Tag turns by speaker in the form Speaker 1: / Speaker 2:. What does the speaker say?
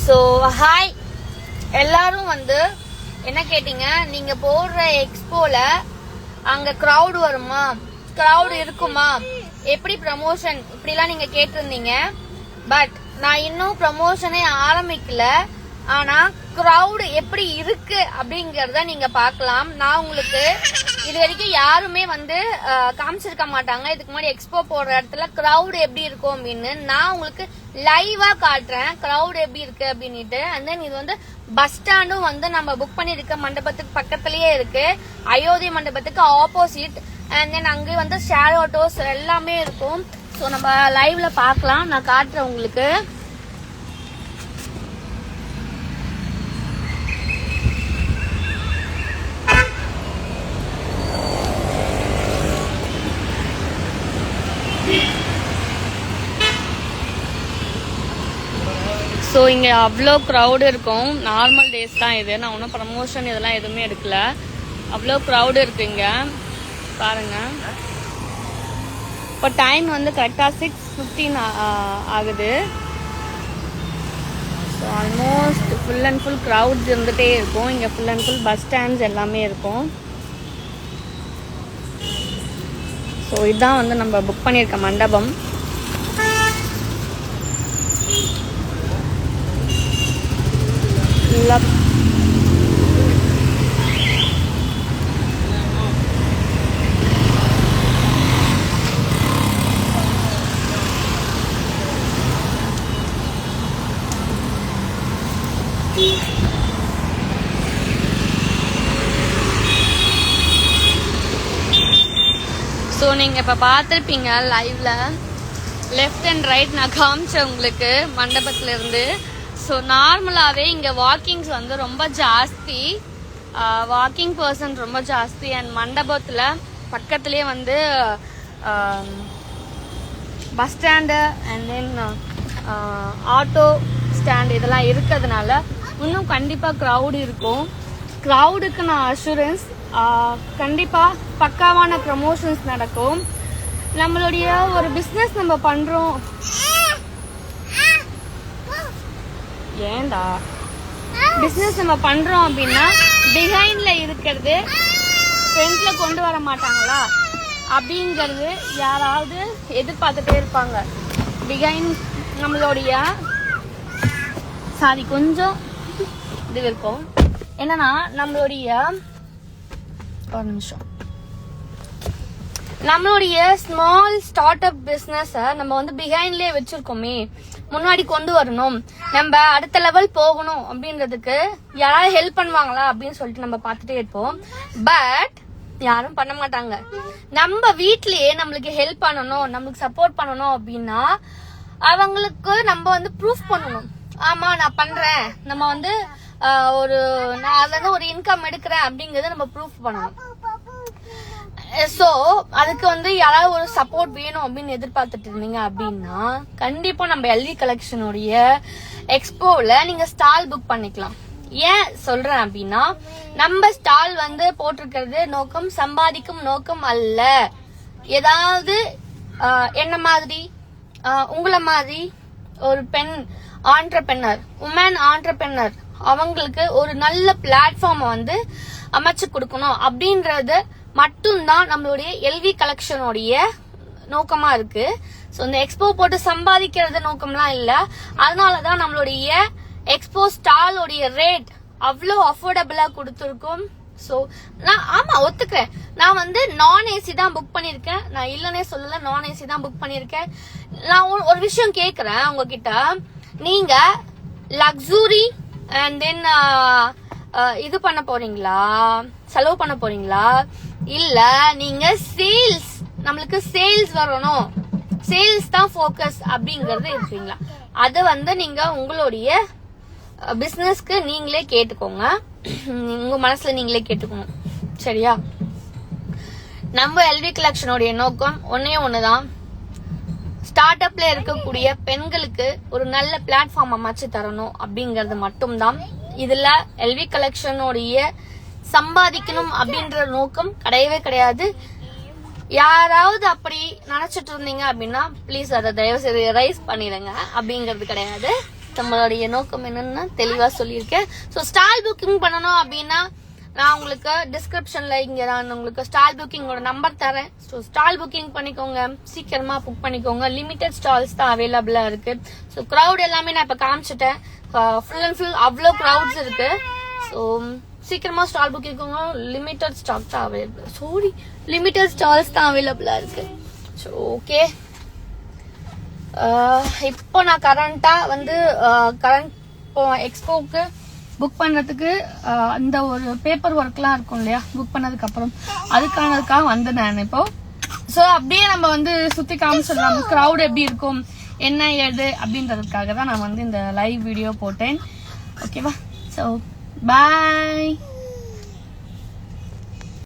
Speaker 1: So hi எல்லாரும் வந்து என்ன கேட்டீங்க, நீங்க போடுற எக்ஸ்போல அங்க கிரவுட் வருமா, கிரவுட் இருக்குமா, எப்படி ப்ரமோஷன் இப்படிலாம் நீங்க கேட்டிருந்தீங்க. பட் நான் இன்னும் ப்ரமோஷனே ஆரம்பிக்கல. ஆனா கிரவுட் எப்படி இருக்கு அப்படிங்கறத நீங்க பார்க்கலாம். நான் உங்களுக்கு இது வரைக்கும் யாருமே வந்து காமிச்சிருக்க மாட்டாங்க. இதுக்கு முன்னாடி எக்ஸ்போ போடுற இடத்துல கிரவுட் எப்படி இருக்கும் அப்படின்னு நான் உங்களுக்கு லைவா காட்டுறேன். கிரவுட் எப்படி இருக்கு அப்படின்னுட்டு. அண்ட் தென் இது வந்து பஸ் ஸ்டாண்டும் வந்து நம்ம புக் பண்ணிருக்க மண்டபத்துக்கு பக்கத்துலயே இருக்கு. அயோத்தி மண்டபத்துக்கு ஆப்போசிட். அண்ட் தென் அங்கே வந்து ஷேர் ஆட்டோஸ் எல்லாமே இருக்கும். ஸோ நம்ம லைவ்ல பார்க்கலாம். நான் காட்டுறேன் உங்களுக்கு. ஸோ இங்கே அவ்வளோ க்ரௌடு இருக்கும். நார்மல் டேஸ் தான் இது. நான் ஒன்றும் ப்ரமோஷன் இதெல்லாம் எதுவுமே எடுக்கல. அவ்வளோ க்ரௌடு இருக்கு இங்கே பாருங்க. இப்போ டைம் வந்து கரெக்டாக 6:15 ஆகுது. So almost full and full crowd இருந்துகிட்டே இருக்கும். இங்கே full and full bus stands எல்லாமே இருக்கும். ஸோ இதுதான் வந்து நம்ம புக் பண்ணியிருக்க மண்டபம். ஸோ நீங்கள் இப்போ பார்த்துருப்பீங்க லைவ்ல லெஃப்ட் அண்ட் ரைட் நான் காமிச்சேன் உங்களுக்கு மண்டபத்துல இருந்து. ஸோ நார்மலாகவே இங்கே வாக்கிங்ஸ் வந்து ரொம்ப ஜாஸ்தி, வாக்கிங் பர்சன் ரொம்ப ஜாஸ்தி. அண்ட் மண்டபத்தில் பக்கத்துலேயே வந்து bus stand and then auto stand இதெல்லாம் இருக்கிறதுனால இன்னும் கண்டிப்பாக க்ரௌடு இருக்கும். க்ரௌடுக்கு நான் அஷூரன்ஸ் கண்டிப்பாக பக்காவான ப்ரமோஷன்ஸ் நடக்கும். நம்மளுடைய ஒரு பிஸ்னஸ் நம்ம பண்ணுறோம். ஏண்டா பிசினஸ் நம்ம பண்றோம் அப்படின்னா பிஹைண்ட்ல இருக்கிறது ஃப்ரண்ட்ல கொண்டு வர மாட்டாங்களா அப்படிங்கிறது யாராவது எதிர்பார்த்துட்டே இருப்பாங்க. பிஹைண்ட் நம்மளுடைய சாரி கொஞ்சம் இது இருக்கும். என்னன்னா நம்மளுடைய ஒரு நிமிஷம், நம்மளுடைய ஸ்மால் ஸ்டார்ட் அப் பிசினஸ் நம்ம வந்து பிஹைண்ட்லயே வச்சிருக்கோமே, முன்னாடி கொண்டு வரணும், நம்ம அடுத்த லெவல் போகணும் அப்படின்றதுக்கு யாராவது ஹெல்ப் பண்ணுவாங்களா அப்படின்னு சொல்லிட்டு நம்ம பார்த்துட்டே இருப்போம். பட் யாரும் பண்ண மாட்டாங்க. நம்ம வீட்லயே நம்மளுக்கு ஹெல்ப் பண்ணணும், நம்மளுக்கு சப்போர்ட் பண்ணணும் அப்படின்னா அவங்களுக்கு நம்ம வந்து ப்ரூஃப் பண்ணணும். ஆமா நான் பண்றேன், நம்ம வந்து நான் அதுல ஒரு இன்கம் எடுக்கிறேன் அப்படிங்கறத நம்ம ப்ரூஃப் பண்ணணும். சோ அதுக்கு வந்து யாராவது ஒரு சப்போர்ட் வேணும் அப்படின்னு எதிர்பார்த்துட்டு இருந்தீங்க அப்படின்னா கண்டிப்பா நம்ம எல்வி கலெக்ஷனுடைய எக்ஸ்போல நீங்க ஸ்டால் புக் பண்ணிக்கலாம். ஏன் சொல்றேன் அப்படின்னா நம்ம ஸ்டால் வந்து போட்டிருக்கிறது நோக்கம் சம்பாதிக்கும் நோக்கம் அல்ல. ஏதாவது என்ன மாதிரி உங்களை மாதிரி ஒரு பெண் ஆண்டர்பிரனர், உமன் ஆண்டர்பிரனர் அவங்களுக்கு ஒரு நல்ல பிளாட்ஃபார்ம் வந்து அமைச்சு கொடுக்கணும் அப்படின்றது மட்டும்தான் நம்மளுடைய எல்வி கலெக்ஷனுடைய நோக்கமா இருக்கு. ஸோ இந்த எக்ஸ்போ போட்டு சம்பாதிக்கிறது நோக்கம்லாம் இல்ல. அதனாலதான் நம்மளுடைய எக்ஸ்போ ஸ்டாலோடைய ரேட் அவ்வளோ அஃபோர்டபுளா கொடுத்துருக்கோம். ஸோ நான் ஆமா ஒத்துக்கிறேன், நான் வந்து நான் ஏசி தான் புக் பண்ணிருக்கேன். நான் இல்லன்னே சொல்லல, நான் ஏசி தான் புக் பண்ணிருக்கேன். நான் ஒரு விஷயம் கேக்குறேன் உங்ககிட்ட, நீங்க லக்ஸுரி அண்ட் தென் இது பண்ண போறீங்களா, செலவு பண்ண போறீங்களா, இல்ல நீங்க சேல்ஸ், நம்மளுக்கு சேல்ஸ் வரணும், சேல்ஸ் தான் ஃபோக்கஸ் அப்படிங்கறது இருக்கீங்களா? அது வந்து நீங்க உங்களுடைய பிசினஸ்க்கு நீங்களே கேட்டுக்கோங்க, உங்க மனசுல நீங்களே கேட்டுக்கணும். சரியா? நம்ம எல்வி கலெக்ஷனுடைய நோக்கம் ஒன்னே ஒண்ணுதான், ஸ்டார்ட் அப்ல இருக்கக்கூடிய பெண்களுக்கு ஒரு நல்ல பிளாட்ஃபார்ம் அமைச்சு தரணும் அப்படிங்கறது மட்டும்தான். இதுல எல்வி கலெக்ஷனுடைய சம்பாதிக்கணும் அப்படின்ற நோக்கம் கிடையவே கிடையாது. யாராவது அப்படி நினைச்சிட்டு இருந்தீங்க அப்படின்னா ப்ளீஸ் அதை தயவு செய்து ரைஸ் பண்ணிடுங்க. அப்படிங்கிறது கிடையாது. நம்மளுடைய நோக்கம் என்னன்னா தெளிவா சொல்லியிருக்கேன். ஸோ ஸ்டால் புக்கிங் பண்ணணும் அப்படின்னா நான் உங்களுக்கு டிஸ்கிரிப்ஷன்ல இங்க நான் உங்களுக்கு ஸ்டால் புக்கிங்கோட நம்பர் தரேன். ஸோ ஸ்டால் புக்கிங் பண்ணிக்கோங்க, சீக்கிரமா புக் பண்ணிக்கோங்க. லிமிடெட் ஸ்டால்ஸ் தான் அவைலபிளா இருக்கு. ஸோ கிரௌட் எல்லாமே நான் இப்ப காமிச்சிட்டேன். ஃபுல் அண்ட் ஃபுல் அவ்வளோ கிரௌட்ஸ் இருக்கு. ஸோ சீக்கிரமா ஸ்டால் புக் பண்ணிக்கோங்க. லிமிடெட் ஸ்டாக் தான் அவைலபிள், லிமிடெட் ஸ்டால்ஸ் தான் அவைலபிளா இருக்கு. ஸோ ஓகே, இப்போ நான் கரண்டா வந்து எக்ஸ்போக்கு புக் பண்றதுக்கு அந்த ஒரு பேப்பர் ஒர்க்லாம் இருக்கும் இல்லையா, புக் பண்ணதுக்கு அப்புறம் அதுக்கானதுக்காக வந்து நான் இப்போ. ஸோ அப்படியே நம்ம வந்து சுத்தி காமிச்சிடலாம் கிரௌட் எப்படி இருக்கும் என்ன ஏது அப்படின்றதுக்காக தான் நான் வந்து இந்த லைவ் வீடியோ போட்டேன். ஓகேவா? So bye.